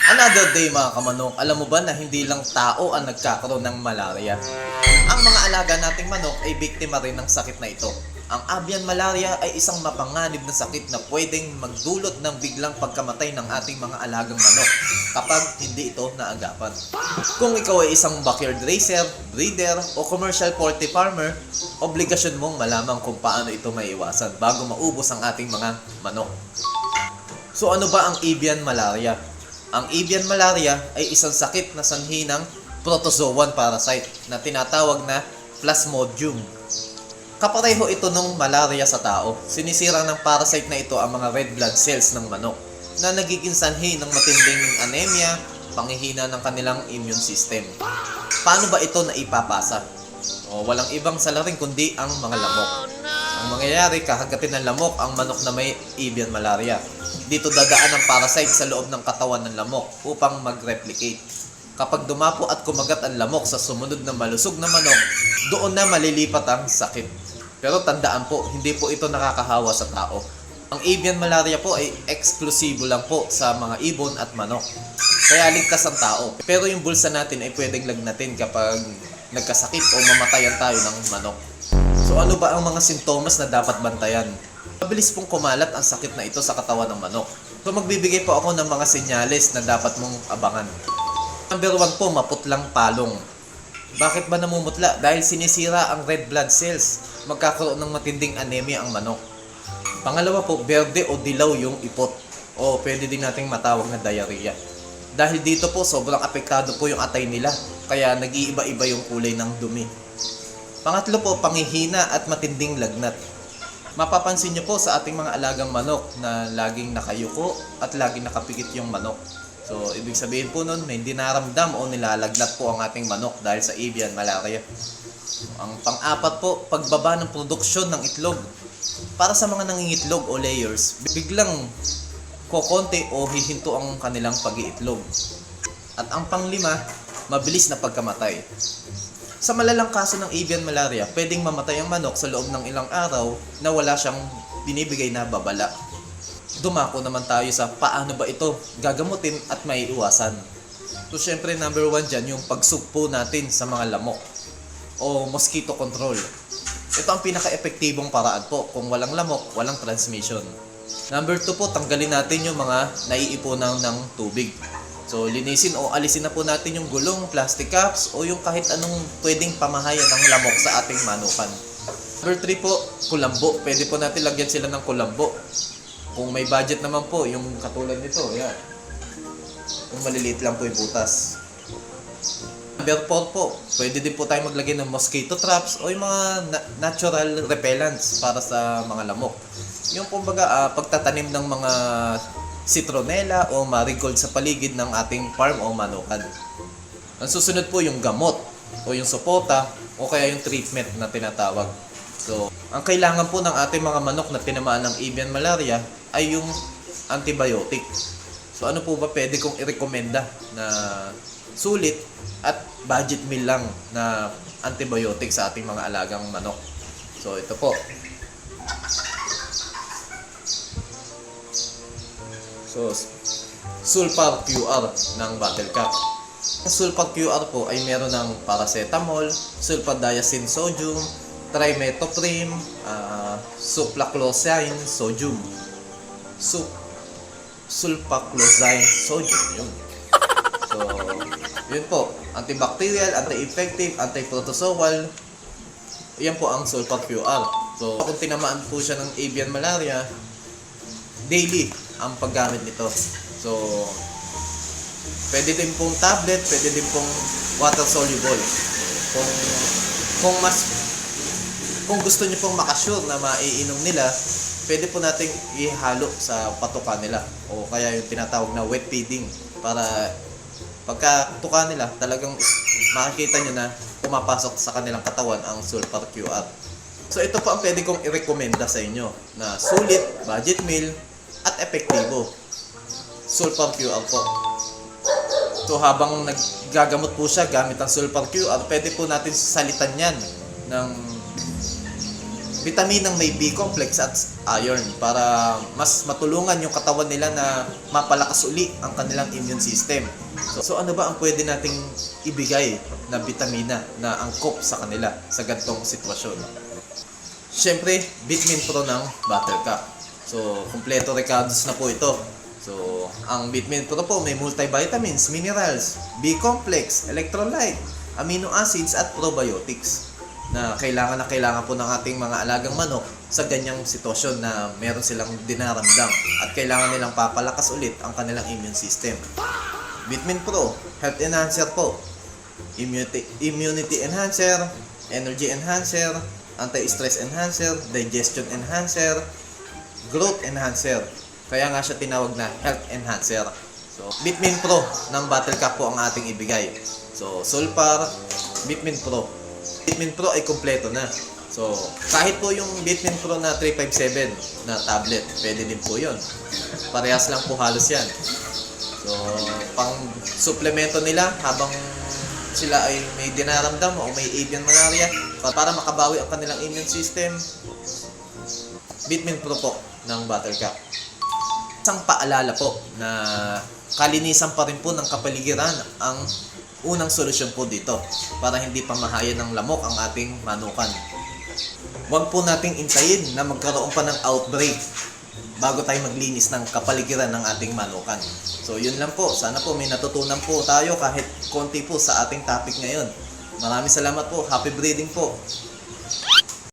Another day mga kamanok, alam mo ba na hindi lang tao ang nagkakaroon ng malaria? Ang mga alaga nating manok ay biktima rin ng sakit na ito. Ang avian malaria ay isang mapanganib na sakit na pwedeng magdulot ng biglang pagkamatay ng ating mga alagang manok kapag hindi ito naagapan. Kung ikaw ay isang backyard racer, breeder o commercial poultry farmer, obligasyon mong malaman kung paano ito maiwasan bago maubos ang ating mga manok. So ano ba ang avian malaria? Ang avian malaria ay isang sakit na sanhi ng protozoan parasite na tinatawag na Plasmodium. Kapareho ito ng malaria sa tao. Sinisira ng parasite na ito ang mga red blood cells ng manok na nagiging sanhi ng matinding anemia, panghihina ng kanilang immune system. Paano ba ito naipapasa? Walang ibang salarin kundi ang mga lamok. Ang mangyayari, kakagatin ng lamok ang manok na may avian malaria. Dito dadaan ang parasite sa loob ng katawan ng lamok upang mag-replicate. Kapag dumapo at kumagat ang lamok sa sumunod na malusog na manok, doon na malilipat ang sakit. Pero tandaan po, hindi po ito nakakahawa sa tao. Ang avian malaria po ay eksklusibo lang po sa mga ibon at manok. Kaya ligtas ang tao. Pero yung bulsa natin ay pwedeng lagnatin kapag nagkasakit o mamatayan tayo ng manok. So ano ba ang mga sintomas na dapat bantayan? Mabilis pong kumalat ang sakit na ito sa katawan ng manok. So magbibigay po ako ng mga senyales na dapat mong abangan. Number 1 po, maputlang palong. Bakit ba namumutla? Dahil sinisira ang red blood cells. Magkakaroon ng matinding anemia ang manok. Pangalawa po, berde o dilaw yung ipot. O pwede din nating matawag na diarrhea. Dahil dito po, sobrang apektado po yung atay nila. Kaya nag-iiba-iba yung kulay ng dumi. Pangatlo po, panghihina at matinding lagnat. Mapapansin nyo po sa ating mga alagang manok na laging nakayuko at laging nakapikit yung manok. So, ibig sabihin po nun, may dinaramdam o nilalaglat po ang ating manok dahil sa avian malaria. Ang pang-apat po, pagbaba ng produksyon ng itlog. Para sa mga nangingitlog o layers, biglang kokonti o hihinto ang kanilang pag-iitlog. At ang pang-5, mabilis na pagkamatay. Sa malalang kaso ng avian malaria, pwedeng mamatay ang manok sa loob ng ilang araw na wala siyang binibigay na babala. Dumako naman tayo sa paano ba ito gagamutin at maiiwasan. So syempre number 1 dyan yung pagsugpo natin sa mga lamok o mosquito control. Ito ang pinaka-epektibong paraan po. Kung walang lamok, walang transmission. Number 2 po, tanggalin natin yung mga naiipunan ng tubig. So linisin o alisin na po natin yung gulong, plastic cups o yung kahit anong pwedeng pamahayan ng lamok sa ating manukan. Number 3 po, kulambo. Pwede po natin lagyan sila ng kulambo. Kung may budget naman po, yung katulad nito, yan. Yung maliliit lang po yung butas. Number 4 po, pwede din po tayo maglagay ng mosquito traps o yung mga natural repellents para sa mga lamok. Yung kumbaga, pagtatanim ng mga citronella o marigold sa paligid ng ating farm o manukan. Ang susunod po yung gamot o yung supota o kaya yung treatment na tinatawag. So, ang kailangan po ng ating mga manok na tinamaan ng avian malaria ay yung antibiotic. So ano po ba pwede kong irekomenda na sulit at budget meal lang na antibiotic sa ating mga alagang manok? So ito po. So Sulfar QR ng Battlecat. Ang Sulfar QR po ay meron ng paracetamol, sulfadiazine sodium, trimethoprim, sulfaclosine sodium. Sulfaclosine sodium yun. So, yun po, antibacterial, anti-infective, anti-protozoal. Yan po ang Sulfar QR. So, kung tinamaan po siya ng avian malaria, daily ang paggamit nito. So, pwede din pong tablet, pwede din pong water soluble. Kung gusto niyo pong makasure na maiinom nila, pwede po nating ihalo sa patuka nila o kaya yung tinatawag na wet feeding para pagka tuka nila talagang makikita nyo na pumapasok sa kanilang katawan ang Sulfar QR. So ito po ang pwede kong i-recommenda sa inyo na sulit, budget meal at epektibo. Sulfar QR po. So habang naggagamot po siya gamit ang Sulfar QR, pwede po natin salitan yan ng bitaminang may B complex at iron para mas matulungan yung katawan nila na mapalakas uli ang kanilang immune system. So ano ba ang pwede nating ibigay na bitamina na angkop sa kanila sa ganitong sitwasyon? Siyempre, Bitmin Pro ng Buttercup. So, kumpleto recados na po ito. So, ang Bitmin Pro po may multivitamins, minerals, B-complex, electrolyte, amino acids at probiotics na kailangan po ng ating mga alagang manok sa ganyang sitwasyon na meron silang dinaramdam at kailangan nilang papalakas ulit ang kanilang immune system. Bitmin Pro, health enhancer po, immunity enhancer, energy enhancer, anti-stress enhancer, digestion enhancer, growth enhancer. Kaya nga siya tinawag na health enhancer. So, Bitmin Pro ng Buttercup po ang ating ibigay. So, Sulfar, Bitmin Pro. Bitmin Pro ay kumpleto na. So, kahit po yung Bitmin Pro na 357 na tablet, pwede din po yun. Parehas lang po halos yan. So, pang suplemento nila habang sila ay may dinaramdam o may avian malaria para makabawi ang kanilang immune system, Bitmin Pro po ng Buttercup. Isang paalala po na kalinisan pa rin po ng kapaligiran ang unang solusyon po dito para hindi pamahayan ng lamok ang ating manukan. Huwag po nating intayin na magkaroon pa ng outbreak bago tayo maglinis ng kapaligiran ng ating manukan. So yun lang po, sana po may natutunan po tayo kahit konti po sa ating topic ngayon. Maraming salamat po, happy breeding po.